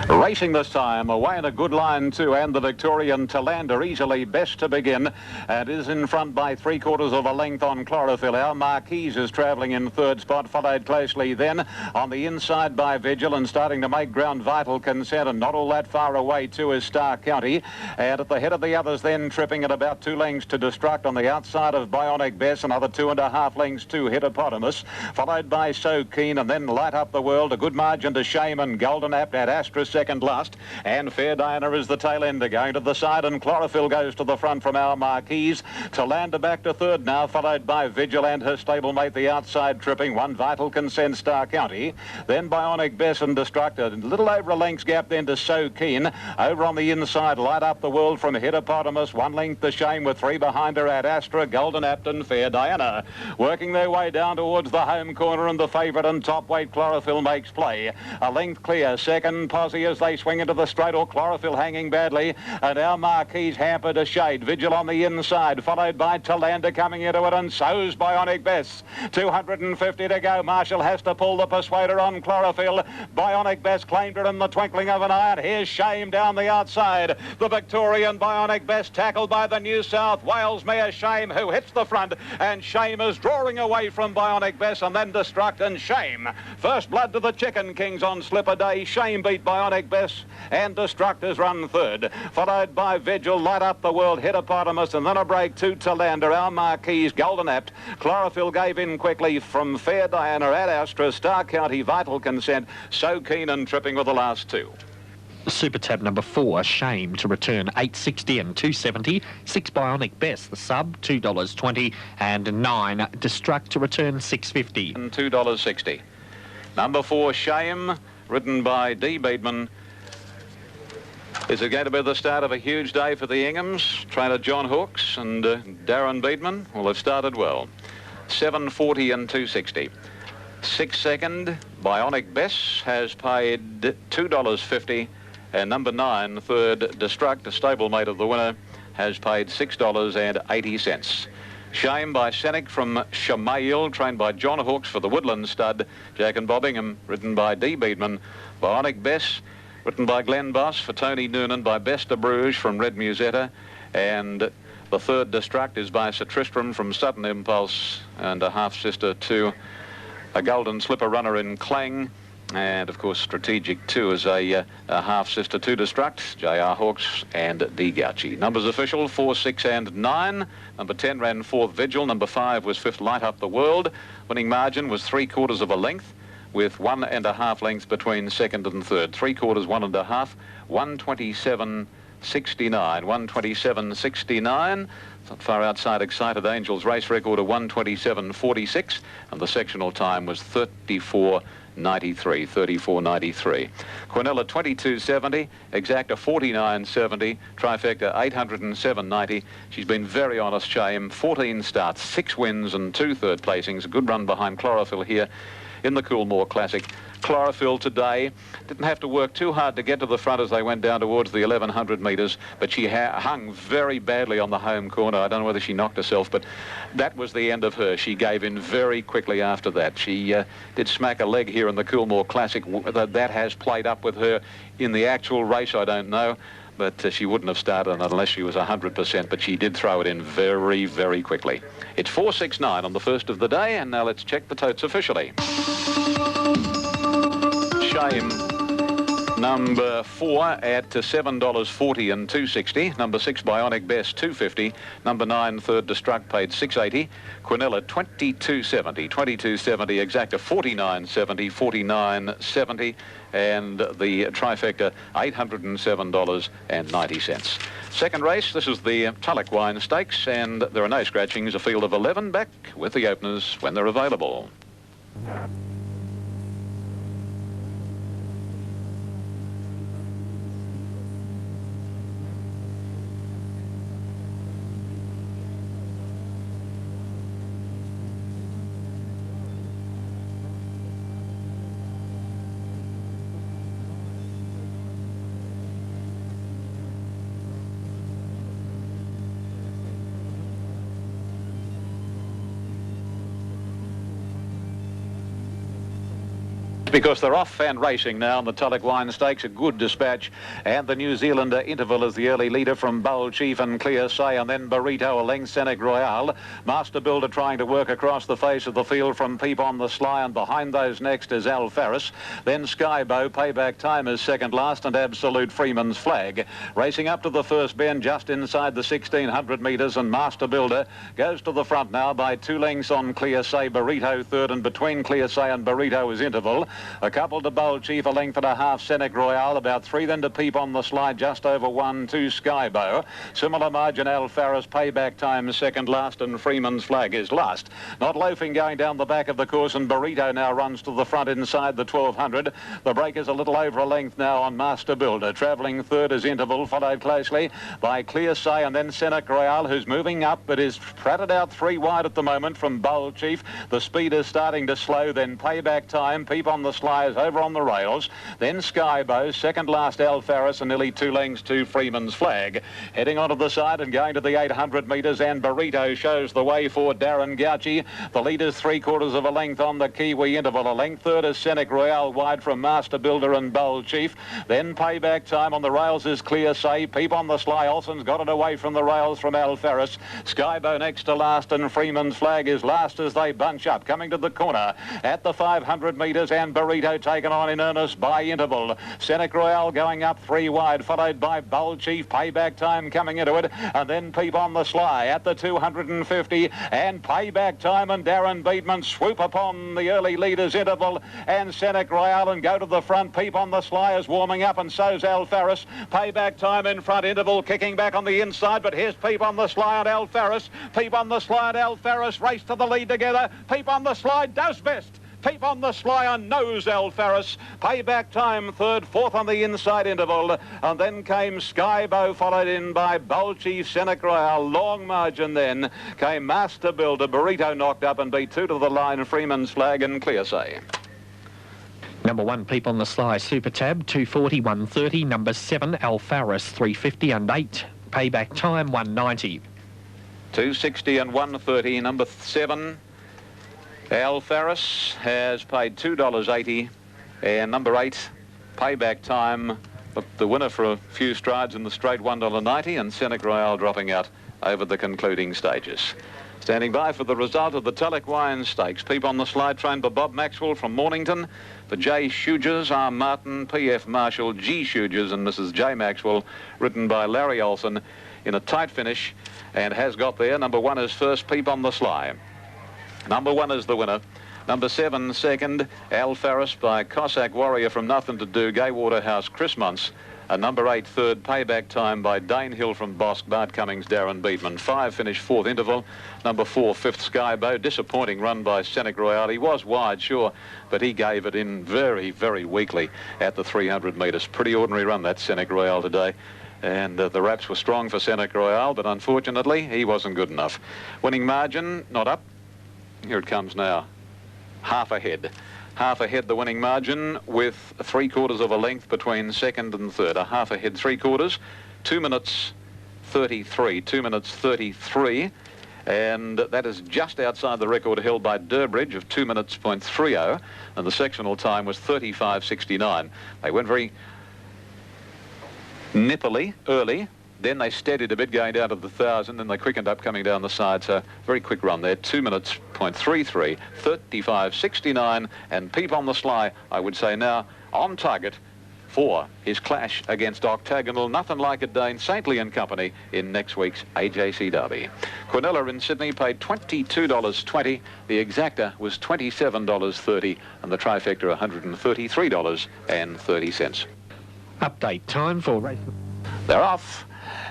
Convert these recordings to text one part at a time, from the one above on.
Racing this time, away in a good line too, and the Victorian Talander easily best to begin, and is in front by 3/4 of a length on Chlorophyll. Our Marquise is travelling in third spot, followed closely then on the inside by Vigil, and starting to make ground Vital Consent, and not all that far away too is Star County, and at the head of the others then tripping at about 2 lengths to Destruct on the outside of Bionic Bess, another 2.5 lengths to Hippopotamus, followed by So Keen, and then Light Up the World, a good margin to Shame and Golden Apt at Astra second last, and Fair Diana is the tail ender going to the side, and Chlorophyll goes to the front from Our Marquise. Talander back to third now, followed by Vigil and her stablemate the outside tripping, one Vital Consent, Star County, then Bionic Bess and Destruct, a little over a length's gap then to So Keen. Over on the inside, Light Up the World from Hippopotamus, 1 length to Shame with 3 behind her at Astra, Golden Apt and Fair Diana. Working their way down towards the home corner, and the favourite and top weight Chlorophyll makes play. A length clear, second Posse as they swing into the straight, or Chlorophyll hanging badly, and Our Marquise hampered a shade. Vigil on the inside, followed by Talander coming into it, and so's Bionic Bess. 250 to go. Marshall has to pull the Persuader on Chlorophyll. Bionic Bess claimed her in the twinkling of an eye, and here's Shame down the outside. The Victorian Bionic Bess tackled by the New South Wales mare Shame, who hits the front, and Shame is drawing away from Bionic Bess, and then Destruct and Shame. First blood to the Chicken Kings on Slipper Day. Shame beat Bionic Bess, and Destruct has run third, followed by Vigil, Light Up the World, Hippopotamus, and then a break to Talander, Our Marquise, Golden Apt. Chlorophyll gave in quickly from Fair Diana at Astra, Star County, Vital Consent, So Keen and tripping with the last 2. Super Tab number 4, Shame to return $8.60 and $2.70. 6 Bionic Bess, the sub, $2.20, and 9 Destruct to return $6.50 and $2.60. Number 4, Shame, ridden by D. Beedman. Is it going to be the start of a huge day for the Inghams? Trainer John Hooks and Darren Beedman? Well, they've started well. 7.40 and 2.60. 6 second, Bionic Bess has paid $2.50, and number 9, third, Destruct, a stablemate of the winner, has paid $6.80. Shame by Senek from Shamail, trained by John Hawkes for the Woodland stud. Jack and Bobbingham, ridden by D. Beedman. Bionic Bess, written by Glenn Boss for Tony Noonan, by Besta Bruges from Red Musetta, and the third Destruct is by Sir Tristram from Sutton Impulse, and a half-sister to a Golden Slipper runner in Clang, and of course Strategic 2 is a half-sister to Destruct, J.R. Hawkes and D. Gauchi. Numbers official, 4, 6 and 9. Number 10 ran 4th Vigil. Number 5 was 5th Light Up the World. Winning margin was 3/4 of a length, with 1.5 lengths between second and third. 3/4, 1.5, 127.69. 127.69. Not far outside Excited Angel's race record of 127.46, and the sectional time was 34.93. 34.93. Quinella 22.70, Exacta 49.70, Trifecta 807.90. She's been very honest, Shame. 14 starts, 6 wins and 2 third placings. A good run behind Chlorophyll here in the Coolmore Classic. Chlorophyll today didn't have to work too hard to get to the front as they went down towards the 1100 metres, but she hung very badly on the home corner. I don't know whether she knocked herself, but that was the end of her. She gave in very quickly after that. She did smack a leg here in the Coolmore Classic. That has played up with her in the actual race, I don't know, but she wouldn't have started unless she was 100%, but she did throw it in very, very quickly. It's 4.69 on the first of the day, and now let's check the totes officially. Shame, number 4 at $7.40 and $2.60. Number 6, Bionic Bess, $2.50. Number 9, third Destruct, paid $6.80. Quinella, $22.70. $22.70. Exacta, $49.70. $49.70. And the Trifecta, $807.90. Second race, this is the Tulloch Wine Stakes, and there are no scratchings. A field of 11 back with the openers when they're available. because they're off and racing now in the Tulloch Wine Stakes. A good dispatch, and the New Zealander Interval is the early leader from Bold Chief and Clear Say, and then Burrito, a length, Scenic Royale. Master Builder trying to work across the face of the field from Peep on the Sly, and behind those next is Al Farris. Then Skybow, Payback Time is second last, and Absolute Freeman's Flag. Racing up to the first bend just inside the 1600 metres, and Master Builder goes to the front now by 2 lengths on Clear Say. Burrito third, and between Clear Say and Burrito is Interval. A couple to Bold Chief, a length and a half Scenic Royale, about 3 then to Peep on the Slide, just over 1, 2 Skybow. Similar margin, Al Farris, Payback Time second last, and Freeman's Flag is last. Not loafing going down the back of the course, and Burrito now runs to the front inside the 1200. The break is a little over a length now on Master Builder. Travelling third is Interval, followed closely by Clear Say, and then Scenic Royale, who's moving up but is pratted out 3 wide at the moment from Bold Chief. The speed is starting to slow, then Payback Time, Peep on the Sly is over on the rails, then Skybow, second last Al Farris, and nearly 2 lengths to Freeman's Flag. Heading onto the side and going to the 800 metres, and Burrito shows the way for Darren Gauci. The leader's 3/4 of a length on the Kiwi Interval. A length third is Scenic Royale, wide from Master Builder and Bold Chief. Then Payback Time on the rails is Clear Say. Peep on the Sly, Olsen's got it away from the rails from Al Farris. Skybow next to last, and Freeman's Flag is last as they bunch up. Coming to the corner at the 500 metres, and Burrito taken on in earnest by Interval. Scenic Royale going up 3 wide, followed by Bold Chief. Payback Time coming into it, and then Peep on the Sly at the 250, and Payback Time and Darren Beatman swoop upon the early leaders, Interval and Scenic Royale, and go to the front. Peep on the Sly is warming up, and so's Al Farris. Payback Time in front, Interval kicking back on the inside, but here's Peep on the Sly and Al Farris. Peep on the Sly and Al Farris race to the lead together. Peep on the Sly does best. Peep on the Sly and knows Al Farris. Payback Time third, fourth on the inside, Interval, and then came Skybow, followed in by Bold Chief, Scenic Royale. Long margin then came Master Builder. Burrito knocked up and beat 2 to the line, Freeman's Flag and Clear Say. Number 1, Peep on the Sly, Super Tab, 240, 130. Number 7, Al Farris, 350 and 8. Payback Time, 190. 260 and 130. Number 7, Al Farris, has paid $2.80, and number 8, Payback Time, the winner for a few strides in the straight, $1.90, and Scenic Royale dropping out over the concluding stages. Standing by for the result of the Tulloch Wine Stakes. Peep on the Slide, trained by Bob Maxwell from Mornington. For J. Shugers, R. Martin, P.F. Marshall, G. Shugers and Mrs. J. Maxwell, written by Larry Olsen in a tight finish, and has got there. Number 1 is first, Peep on the Sly. Number 1 is the winner. Number 7, second, Al Farris by Cossack Warrior from Nothing to Do, Gay Waterhouse, Chris Muntz. And number 8, third, Payback Time by Dane Hill from Bosque, Bart Cummings, Darren Beatman. 5 finished 4th, Interval. Number 4, 5th, Skybow. Disappointing run by Scenic Royale. He was wide, sure, but he gave it in very, very weakly at the 300 metres. Pretty ordinary run, that Scenic Royale today. And the wraps were strong for Scenic Royale, but unfortunately, he wasn't good enough. Winning margin, not up. Here it comes now. Half ahead. Half ahead the winning margin, with 3/4 of a length between second and third. A half ahead 3/4. 2 minutes 33. 2 minutes 33. And that is just outside the record held by Durbridge of 2 minutes .30. And the sectional time was 35.69. They went very nippily early. Then they steadied a bit going down to the 1,000, then they quickened up coming down the side, so very quick run there. 2 minutes .33, 35.69, and Peep on the Sly, I would say now, on target for his clash against Octagonal. Nothing like it, Dane Saintly and Company in next week's AJC Derby. Quinella in Sydney paid $22.20. The exacta was $27.30, and the trifecta $133.30. Update time for race. They're off.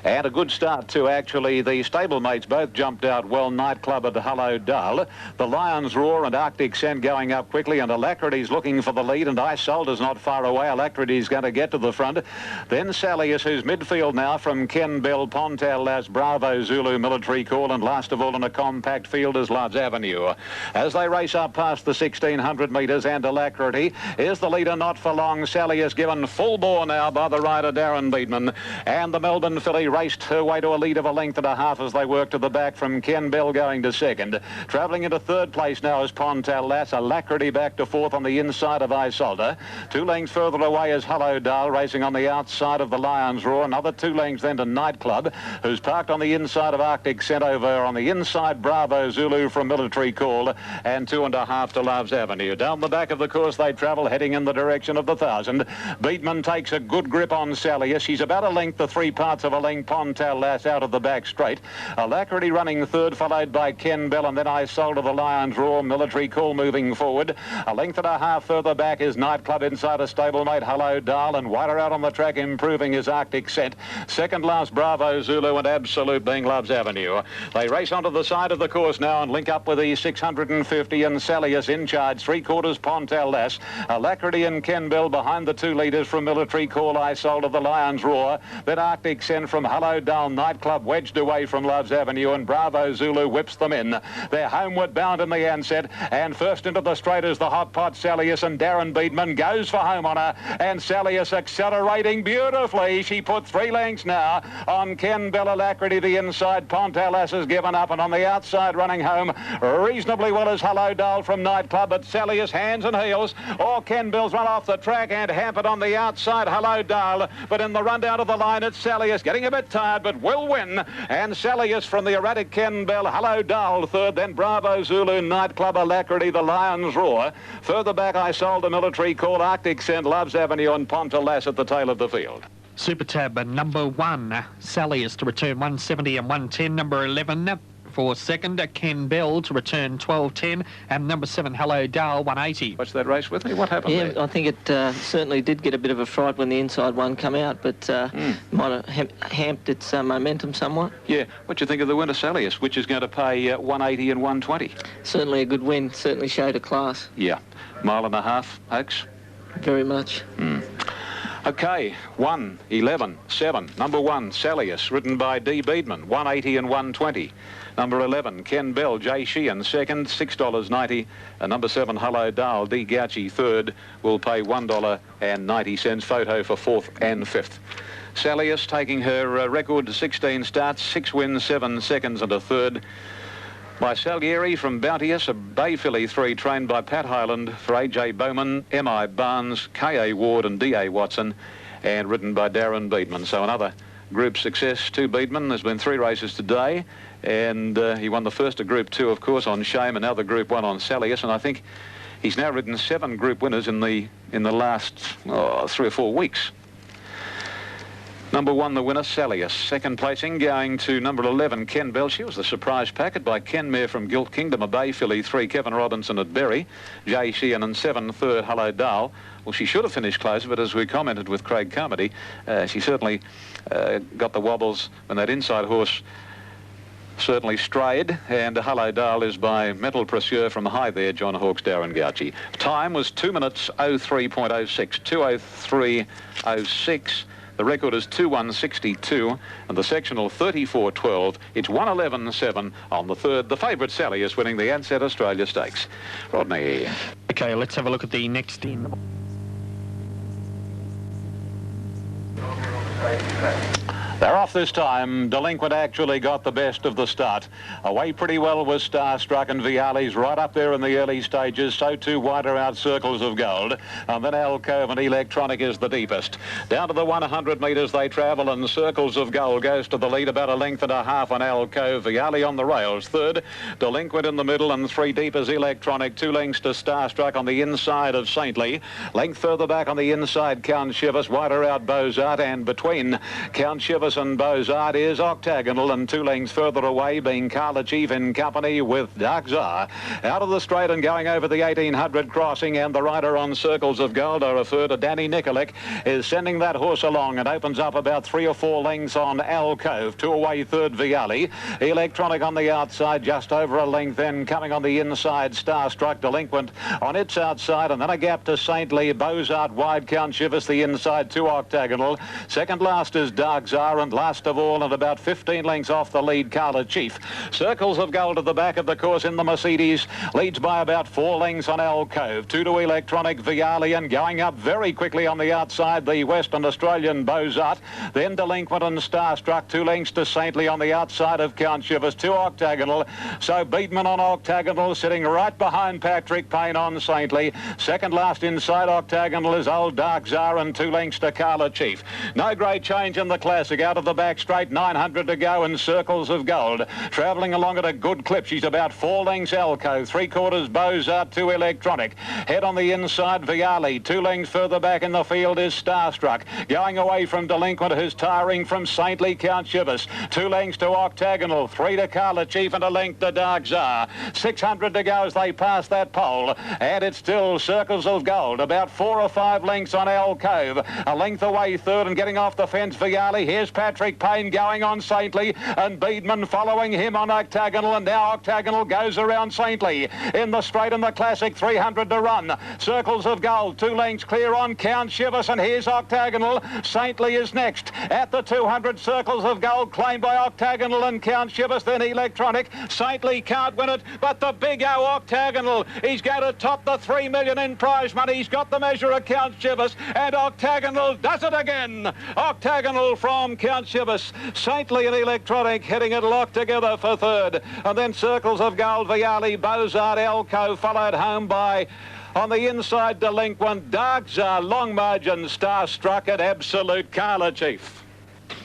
And a good start too, actually. The stablemates both jumped out well. Nightclub at Hullo Dull. The Lion's Roar and Arctic Scent going up quickly, and Alacrity's looking for the lead, and Isolde's not far away. Alacrity's going to get to the front. Then Salius, who's midfield now from Ken Bell, Pontal, Las Bravo, Zulu, Military Call, and last of all in a compact field is Love's Avenue. As they race up past the 1,600 metres, and Alacrity is the leader, not for long. Salius given full bore now by the rider Darren Beatman, and the Melbourne filly raced her way to a lead of a length and a half as they worked to the back from Ken Bell going to second. Travelling into third place now is Pontal Lass. Alacrity back to fourth on the inside of Isolde. 2 lengths further away is Hello Dale racing on the outside of the Lion's Roar. Another 2 lengths then to Nightclub, who's parked on the inside of Arctic Scent. Over on the inside, Bravo Zulu from Military Call, and 2.5 to Love's Avenue. Down the back of the course they travel, heading in the direction of the 1,000. Beatman takes a good grip on Salius. She's about a length to 3 parts of a length. Pontal Lass out of the back straight. Alacrity running third, followed by Ken Bell, and then Isolde the Lion's Roar. Military Call moving forward. A length and a half further back is Nightclub inside a stablemate Hello Dale, and wider out on the track improving is Arctic Scent. Second last Bravo Zulu, and absolute being Love's Avenue. They race onto the side of the course now and link up with the 650 and Salius in charge. 3/4 Pontal Lass. Alacrity and Ken Bell behind the 2 leaders from Military Call. Isolde of the Lion's Roar. Then Arctic Scent from Hello Dale. Nightclub wedged away from Love's Avenue, and Bravo Zulu whips them in. They're homeward bound in the onset, and first into the straight is the hot pot Salius, and Darren Beatman goes for home on her, and Salius accelerating beautifully. She put 3 lengths now on Ken Bell. Alacrity the inside. Pontal Lass has given up, and on the outside running home reasonably well is Hello Dale from Nightclub, but Salius hands and heels. Ken Bell's run off the track and hampered on the outside Hello Dale, but in the run down to the line it's Salius getting a bit tired but will win, and Salius from the erratic Ken Bell. Hello Dale third, then Bravo Zulu, Nightclub, Alacrity, the Lion's Roar. Further back Isolde, Military Call, Arctic Scent, Love's Avenue, and Pontal Lass at the tail of the field. Super Tab number 1, Salius to return 170 and 110. Number 11 for second, Ken Bell to return 12.10, and number 7, Hello Dale, 180. Watch that race with me. What happened there? I think it certainly did get a bit of a fright when the inside one came out, but might have hamped its momentum somewhat. Yeah. What do you think of the winner, Salius, which is going to pay 180 and 120? Certainly a good win. Certainly showed a class. Yeah. 1.5 miles, Oaks? Very much. Okay, 1, 11, 7. Number 1, Salius, ridden by D. Beedman, 180 and 120. Number 11, Ken Bell, J. Sheehan, second, $6.90. And number 7, Hello Dale, D. Gauci, third, will pay $1.90. Photo for 4th and 5th. Salius taking her record 16 starts, 6 wins, 7 seconds and a third. By Salieri from Bounteous, a Bay filly 3 trained by Pat Hyland for A.J. Bowman, M.I. Barnes, K.A. Ward and D.A. Watson, and ridden by Darren Beedman. So another group success to Beedman. There's been 3 races today, and he won the first of Group 2, of course, on Shame, and now the Group 1 on Salius, and I think he's now ridden 7 group winners in the last 3 or 4 weeks. Number 1, the winner, Salius. Second placing going to number 11, Ken Bell. She was the surprise packet by Ken Mare from Gilt Kingdom, a Bay filly 3, Kevin Robinson at Berry. J. Sheehan, and 7, third, Hello Dale. Well, she should have finished closer, but as we commented with Craig Carmody, she certainly got the wobbles when that inside horse certainly strayed, and Hello Dale is by Mental Pressure from high there, John Hawkes, Darren Gauci. Time was 2 minutes 03.06, 2:03.06. The record is 2:162, and the sectional 34.12. It's 1:11.7 on the third. The favourite Salius winning the Ansett Australia Stakes. Rodney. Okay, let's have a look at the next in. They're off this time. Delinquent actually got the best of the start. Away pretty well was Starstruck, and Viali's right up there in the early stages. So too wider out Circles of Gold. And then Alcove and Electronic is the deepest. Down to the 100 metres they travel, and Circles of Gold goes to the lead, about a length and a half on Alcove. Viali on the rails. Third, Delinquent in the middle, and 3 deep is Electronic. 2 lengths to Starstruck on the inside of Saintly. Length further back on the inside, Count Chivas. Wider out Bozart, and between Count Chivas and Bozart is Octagonal, and 2 lengths further away being Carla Chief in company with Dark Czar. Out of the straight and going over the 1800 crossing, and the rider on Circles of Gold, I refer to Danny Nikolic, is sending that horse along and opens up about 3 or 4 lengths on Alcove. 2 away, third Viali. Electronic on the outside, just over a length, then coming on the inside, Starstruck. Delinquent on its outside, and then a gap to Saintly. Bozart wide, Count Chivas the inside, 2 Octagonal. Second last is Dark Czar, and last last of all, and about 15 lengths off the lead, Carla Chief. Circles of Gold at the back of the course in the Mercedes, leads by about 4 lengths on Alcove. 2 to Electronic, Viali, and going up very quickly on the outside, the Western Australian Beaux-Art. Then Delinquent and Starstruck, 2 lengths to Saintly on the outside of Count Shivers, 2 Octagonal. So Beatman on Octagonal, sitting right behind Patrick Payne on Saintly. Second last inside Octagonal is Old Dark Czar, and 2 lengths to Carla Chief. No great change in the Classic. Out of the back straight, 900 to go, and Circles of Gold travelling along at a good clip. She's about 4 lengths Elko, 3/4 Beaux-Art, 2 Electronic. Head on the inside, Viali. 2 lengths further back in the field is Starstruck. Going away from Delinquent, who's tiring from Saintly, Count Shivers. 2 lengths to Octagonal, 3 to Carla Chief, and a length to Dark Czar. 600 to go as they pass that pole, and it's still Circles of Gold, about 4 or 5 lengths on Alcove. A length away third, and getting off the fence, Viali. Here's Patrick Payne going on Saintly, and Beedman following him on Octagonal, and now Octagonal goes around Saintly. In the straight and the Classic, 300 to run. Circles of Gold, 2 lengths clear on Count Shivers, and here's Octagonal. Saintly is next. At the 200, Circles of Gold claimed by Octagonal and Count Shivers, then Electronic. Saintly can't win it, but the big O Octagonal, he's going to top the 3 million in prize money. He's got the measure of Count Shivers, and Octagonal does it again. Octagonal from Count Shivers. Saintly and Electronic heading it locked together for third, and then Circles of Gold, Viali, Beaux-Art, Elko, followed home by, on the inside, Delinquent, Dark Czar, long margin, Starstruck, and Absolute Carla Chief.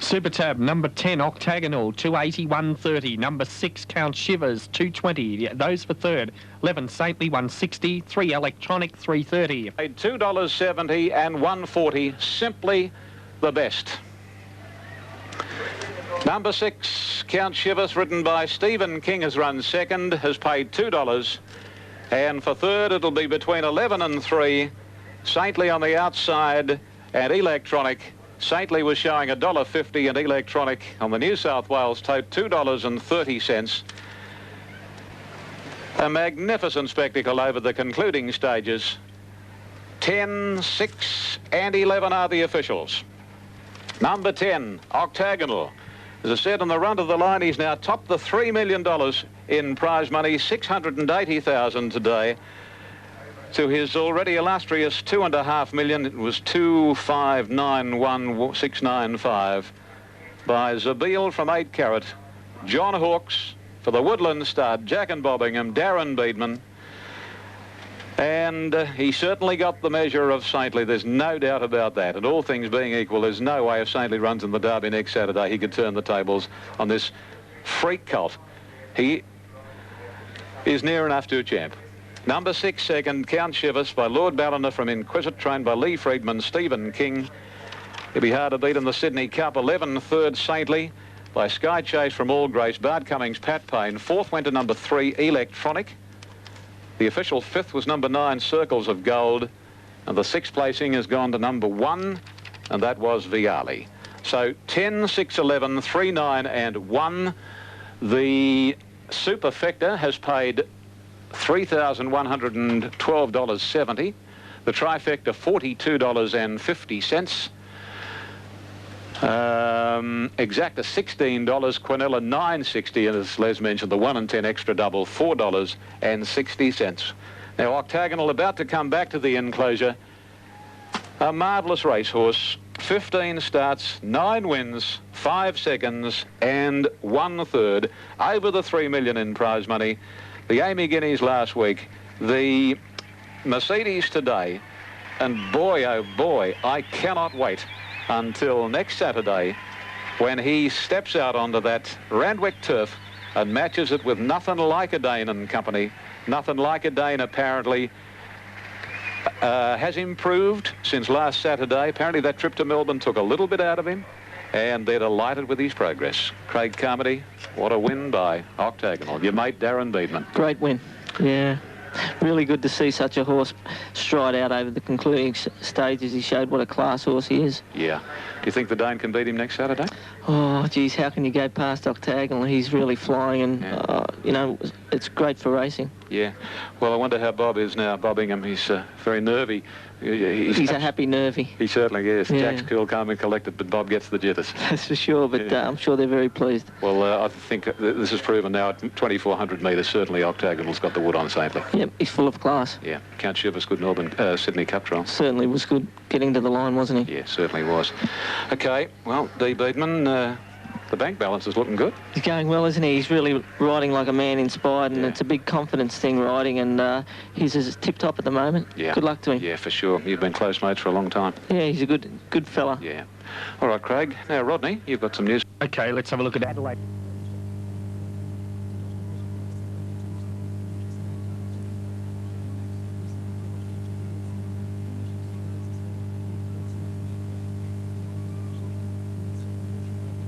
Super Tab, number 10, Octagonal, 280, 130. Number 6, Count Shivers, 220. Those for third. 11, Saintly, 160. 3, Electronic, 330. $2.70 and 140, simply the best. Number 6, Count Shivers, ridden by Stephen King, has run second, has paid $2. And for third, it'll be between 11 and 3. Saintly on the outside, and Electronic. Saintly was showing $1.50, and Electronic on the New South Wales tote $2.30. A magnificent spectacle over the concluding stages. 10, 6, and 11 are the officials. Number 10, Octagonal. As I said, on the run to the line, he's now topped the $3 million in prize money, $680,000 today, to his already illustrious $2.5 million. It was 2591695 by Zabeel from 8 Carat, John Hawkes for the Woodland Stud, Jack and Bobbingham, Darren Beedman. And he certainly got the measure of Saintly. There's no doubt about that. And all things being equal, there's no way if Saintly runs in the Derby next Saturday, he could turn the tables on this freak colt. He is near enough to a champ. Number 6, second, Count Shivers by Lord Ballina from Inquisit, trained by Lee Friedman, Stephen King. He'll be hard to beat in the Sydney Cup. 11, third, Saintly by Sky Chase from All Grace, Bard Cummings, Pat Payne. Fourth went to number 3, Electronic. The official fifth was number 9, Circles of Gold. And the 6th placing has gone to number 1, and that was Viali. So 10, 6, 11, 3, 9, and 1. The superfecta has paid $3,112.70. The trifecta, $42.50. Exacta $16, Quinella $9.60, and as Les mentioned, the 1 and 10 extra double, $4.60. Now Octagonal about to come back to the enclosure. A marvellous racehorse, 15 starts, 9 wins, 5 seconds, and 1/3, over the $3 million in prize money. The Amy Guineas last week, the Mercedes today, and boy, oh boy, I cannot wait until next Saturday when he steps out onto that Randwick turf and matches it with Nothing Like a Dane and company. Nothing Like a Dane apparently has improved since last Saturday. Apparently that trip to Melbourne took a little bit out of him, and they're delighted with his progress. Craig Carmody, what a win by Octagonal. Your mate Darren Beedman. Great win, yeah. Really good to see such a horse stride out over the concluding stages. He showed what a class horse he is. Yeah. Do you think the Dane can beat him next Saturday? Oh, geez, how can you go past Octagonal? He's really flying, and, you know, it's great for racing. Yeah. Well, I wonder how Bob is now. Bob Ingham, he's very nervy. He's a happy nervy. He certainly is. Yeah. Jack's cool, calm and collected, but Bob gets the jitters. That's for sure, but I'm sure they're very pleased. Well, I think this is proven now at 2,400 metres. Certainly Octagonal's got the wood on Saintly. Yep, he's full of class. Yeah, Count Shivers, good Melbourne, Sydney Cup trial. Certainly was good getting to the line, wasn't he? Yeah, certainly was. Okay, well, D. Beedman, the bank balance is looking good. He's going well, isn't he? He's really riding like a man inspired, and it's a big confidence thing riding, and he's as tip-top at the moment. Yeah. Good luck to him. Yeah, for sure. You've been close mates for a long time. Yeah, he's a good fella. Yeah. All right, Craig. Now, Rodney, you've got some news. Okay, let's have a look at Adelaide.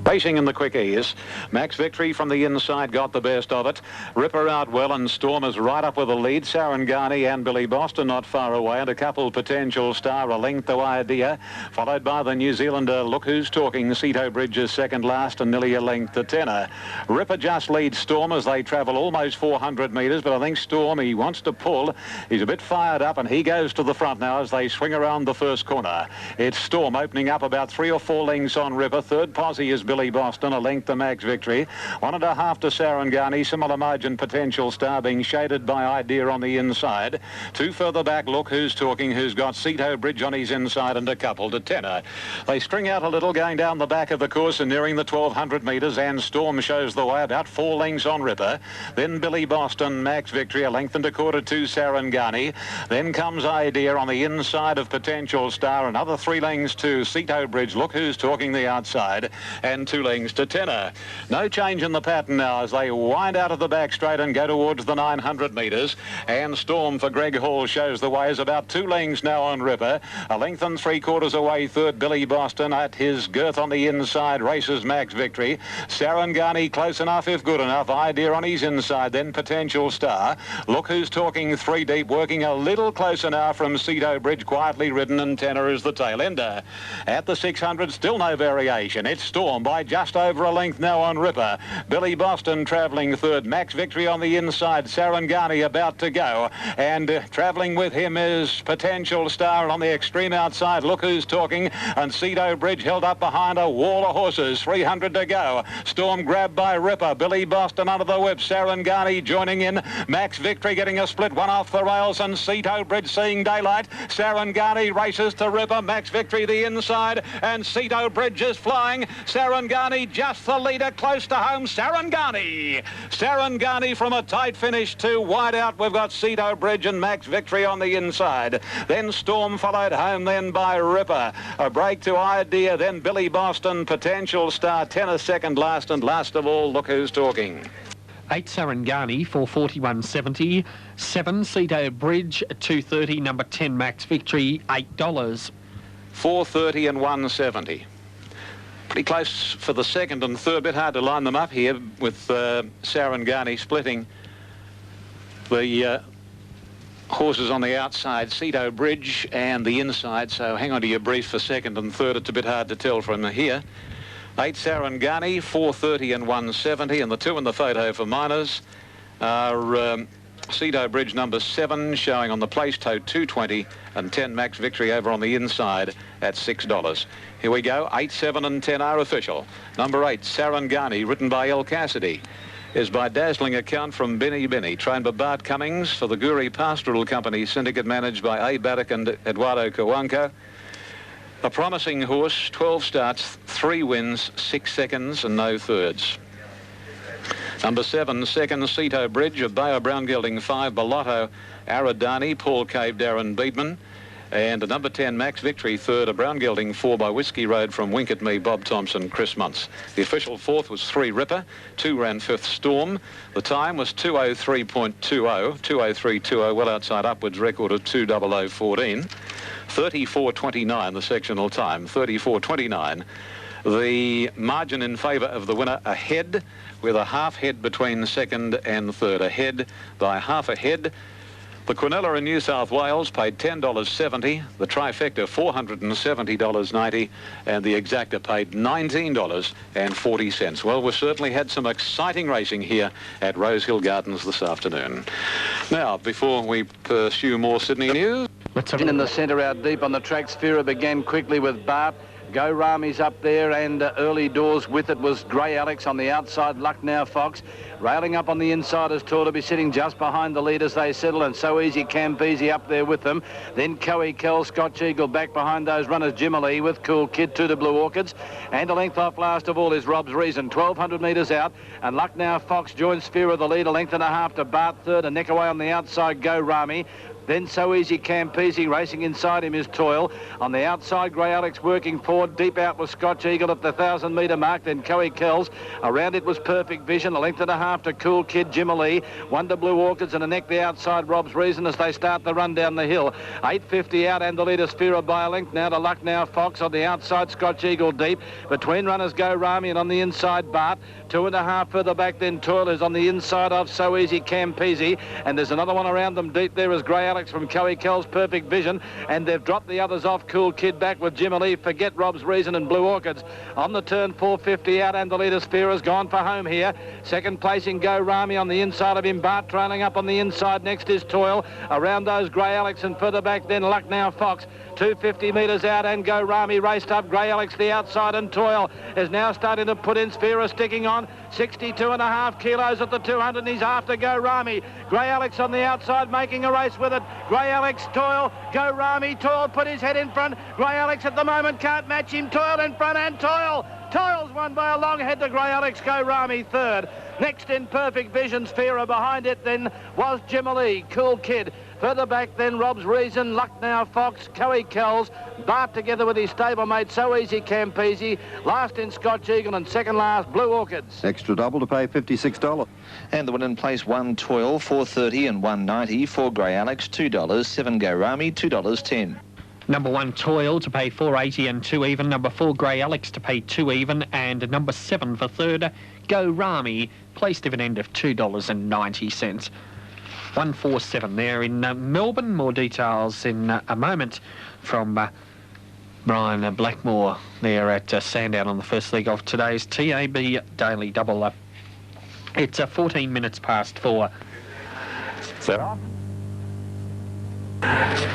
Racing in the quickies. Max Victory from the inside got the best of it. Ripper out well, and Storm is right up with the lead. Sarangani and Billy Boston not far away, and a couple Potential Star a length away, Dear, followed by the New Zealander Look Who's Talking. Ceto Bridge is second last and nearly a length to Tenor. Ripper just leads Storm as they travel almost 400 metres, but I think Storm, he wants to pull. He's a bit fired up, and he goes to the front now as they swing around the first corner. It's Storm opening up about 3 or 4 lengths on Ripper. Third posse is Billy Boston, a length to Max Victory. 1.5 to Sarangani. Similar margin Potential Star being shaded by Idea on the inside. 2 further back, Look Who's Talking, who's got Ceto Bridge on his inside, and a couple to Tenor. They string out a little going down the back of the course and nearing the 1,200 metres, and Storm shows the way about 4 lengths on Ripper. Then Billy Boston, Max Victory, a length and a quarter to Sarangani. Then comes Idea on the inside of Potential Star, another 3 lengths to Ceto Bridge. Look Who's Talking the outside, and 2 lengths to Tenor. No change in the pattern now as they wind out of the back straight and go towards the 900 metres, and Storm for Greg Hall shows the way is about 2 lengths now on Ripper. A length and 3/4 away, third Billy Boston. At his girth on the inside races Max Victory. Sarangani close enough if good enough. Idea on his inside, then Potential Star. Look Who's Talking 3 deep, working a little closer now from Ceto Bridge, quietly ridden, and Tenor is the tail ender. At the 600, still no variation. It's Storm by just over a length now on Ripper. Billy Boston travelling third. Max Victory on the inside. Sarangani about to go. And travelling with him is Potential Star. And on the extreme outside, Look Who's Talking. And Ceto Bridge held up behind a wall of horses. 300 to go. Storm grabbed by Ripper. Billy Boston under the whip. Sarangani joining in. Max Victory getting a split. One off the rails. And Ceto Bridge seeing daylight. Sarangani races to Ripper. Max Victory the inside. And Ceto Bridge is flying. Sarangani just the leader, close to home. Sarangani from a tight finish to wide out. We've got Ceto Bridge and Max Victory on the inside. Then Storm followed home then by Ripper. A break to Idea, then Billy Boston, Potential Star, Tenor second last, and last of all, Look Who's Talking. 8 Sarangani, 441.70. 7 Ceto Bridge, 230. Number 10 Max Victory, $8. 430 and 170. Pretty close for the second and third. Bit hard to line them up here with Sarangani splitting the horses on the outside, Ceto Bridge, and the inside. So hang on to your brief for second and third. It's a bit hard to tell from here. 8 Sarangani, 430 and 170, and the 2 in the photo for minors are Ceto Bridge number 7 showing on the place tote 220, and 10 Max Victory over on the inside at $6. Here we go. 8, 7 and 10 are official. Number 8 Sarangani, written by El Cassidy, is by dazzling account from Benny Benny, trained by Bart Cummings for the Guri Pastoral Company syndicate, managed by A. Baddock and Eduardo Coanco. A promising horse, 12 starts, 3 wins, 6 seconds and no thirds. Number 7, second Ceto Bridge of Bayo Brown Gelding 5, Bellotto, Aradani, Paul Cave, Darren Beedman. And number 10, Max Victory, third, a Brown Gelding 4 by Whiskey Road from Wink at Me, Bob Thompson, Chris Muntz. The official fourth was 3 Ripper, 2 ran fifth Storm. The time was 2:03.20, 2:03.20, well outside upwards record of 2:00.14. 34.29 the sectional time, 34.29. The margin in favour of the winner ahead, with a half head between second and third. Ahead by half a head. The Quinella in New South Wales paid $10.70, the trifecta $470.90, and the exacta paid $19.40. Well, we've certainly had some exciting racing here at Rosehill Gardens this afternoon. Now, before we pursue more Sydney news, Let's have In the centre out deep on the track, Sphera began quickly with Bart. Go Rami's up there, and early doors with it was Grey Alex on the outside. Luck Now Fox railing up on the inside as tall to be sitting just behind the lead as they settle, and So Easy Campese up there with them. Then Coe Kell, Scotch Eagle back behind those runners. Jimmerly with Cool Kid to the Blue Orchids, and a length off last of all is Rob's Reason. 1,200 metres out, and Luck Now Fox joins Sphera the lead, a length and a half to Bart third, a neck away on the outside Go Rami. Then So Easy Campese, racing inside him is Toil. On the outside, Grey Alex working forward. Deep out was Scotch Eagle at the 1,000-metre mark. Then Coe Kells. Around it was Perfect Vision. A length and a half to Cool Kid, Jimmerly. Wonder Blue Orchids and a neck the outside, Rob's Reason, as they start the run down the hill. 8.50 out and the leader Sphera by a length. Now to Luck Now Fox. On the outside, Scotch Eagle deep. Between runners Go Rami, and on the inside, Bart. 2.5 further back, then Toil is on the inside of So Easy Campese. And there's another one around them deep there is Grey Alex from Coe Kell's Perfect Vision, and they've dropped the others off. Cool Kid back with Jimmerly, Forget Rob's Reason, and Blue Orchids. On the turn, 4.50 out, and the leader Sphera's gone for home here. Second placing Go Rami on the inside of him. Bart trailing up on the inside. Next is Toil. Around those Grey Alex, and further back then Luck Now Fox. 250 metres out, and Go Rami raced up. Grey Alex the outside, and Toil is now starting to put in. Sphera sticking on. 62.5 kilos at the 200, and he's after Go Rami. Grey Alex on the outside making a race with it. Grey Alex, Toil, Go Rami. Toil put his head in front. Grey Alex at the moment can't match him. Toil in front, and Toil's won by a long head to Grey Alex. Go Rami third. Next in Perfect Vision, Sphera. Behind it then was Jimmerly, Cool Kid. Further back then Rob's Reason, Luck Now Fox, Coe Kells, Bart together with his stablemate So Easy Campese. Last in Scotch Eagle, and second last Blue Orchids. Extra double to pay $56. And the one in place, 1 Toil, 4.30 and 1.90. 4 Grey Alex, $2. 7 Go Rami, $2.10. Number 1 Toil to pay 4.80 and 2 even. Number 4 Grey Alex to pay 2 even, and number 7 for third Go Rami, place dividend of $2.90. 147 there in Melbourne. More details in a moment from Brian Blackmore there at Sandown on the first leg of today's TAB Daily Double Up. It's 14 minutes past 4.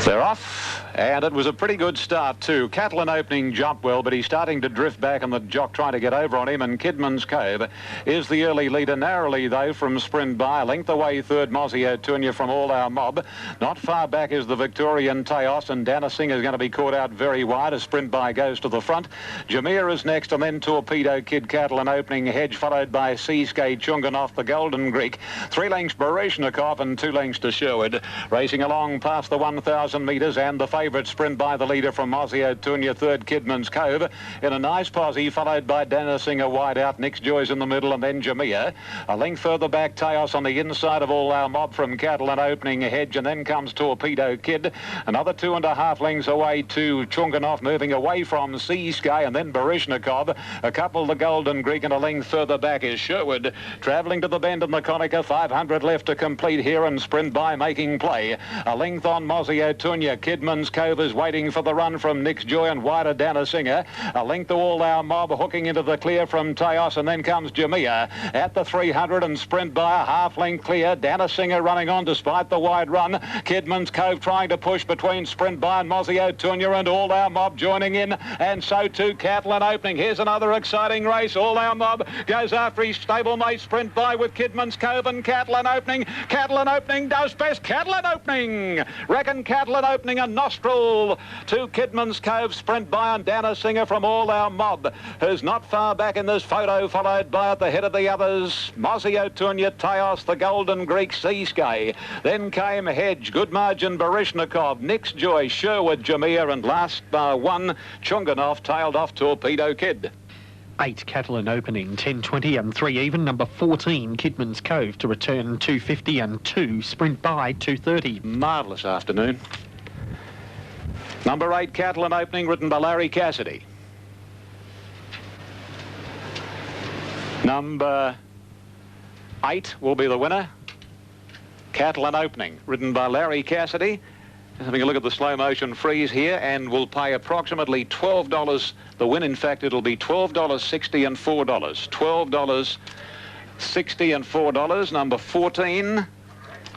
They're off, and it was a pretty good start too. Catlin opening jumped well, but he's starting to drift back, and the jock trying to get over on him, and Kidman's Cove is the early leader. Narrowly, though, from Sprint by. Length away third, Mozzie O'Tunya from All Our Mob. Not far back is the Victorian Taos, and Dana Singh is going to be caught out very wide as Sprint by goes to the front. Jameer is next, and then Torpedo Kid, Catlin opening hedge, followed by Seascape, Chungan off the Golden Greek. 3 lengths Barishnikov and 2 lengths to Sherwood. Racing along past the 1,000 metres, and the favourite Sprint by the leader from Mozzie O'Tunya, third Kidman's Cove. In a nice posse, followed by Dana Singer wide out. Nick's Joy's in the middle, and then Jameer. A length further back, Taos on the inside of All Our Mob from Catlin opening hedge, and then comes Torpedo Kid. Another 2.5 lengths away to Chunganov, moving away from Sea Sky, and then Barishnikov. A couple the Golden Greek, and a length further back is Sherwood. Travelling to the bend in the Conica, 500 left to complete here, and Sprint by making play. A length on Mozzie O'Tunya. Kidman's Cove is waiting for the run from Nick's Joy, and wider Dana Singer. A length to All Our Mob, hooking into the clear from Taos, and then comes Jameer at the 300, and Sprint by a half length clear. Dana Singer running on despite the wide run. Kidman's Cove trying to push between Sprint by and Mozzie O'Tunya, and All Our Mob joining in, and so too Catlin opening. Here's another exciting race. All Our Mob goes after his stablemate Sprint by with Kidman's Cove, and Catlin opening. Catlin opening does best. Catlin opening. Reckon Catlin opening a nostril to Kidman's Cove, Sprint by, and Dana Singer from All Our Mob, who's not far back in this photo, followed by at the head of the others Mozzie O'Tunya, Taos, the Golden Greek, Seascape. Then came Hedge, good margin Barishnikov, Nick's Joy, Sherwood, Jameer, and last bar one Chunganov tailed off Torpedo Kid. 8 Catlin opening, 10.20 and 3 even. Number 14 Kidman's Cove to return 2.50 and 2 Sprint by 2.30. Marvellous afternoon. Number 8 Catlin opening, written by Larry Cassidy. Number 8 will be the winner. Catlin opening, written by Larry Cassidy. Having a look at the slow motion freeze here, and will pay approximately $12. The win, in fact, it'll be $12.60 and $4. $12.60 and $4. Number 14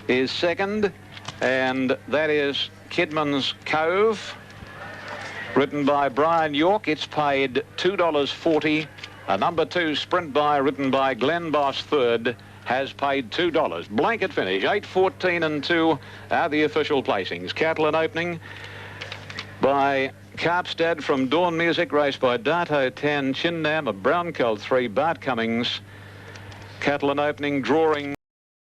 is second, and that is Kidman's Cove, written by Brian York. It's paid $2.40. A number 2 Sprint By, written by Glenn Boss, third, has paid $2. Blanket finish, 8, 14 and 2 are the official placings. Cattle in opening by Carpstead from Dawn Music, raced by Darto 10, Chinnam, a Brown Colt 3, Bart Cummings. Cattle in opening, drawing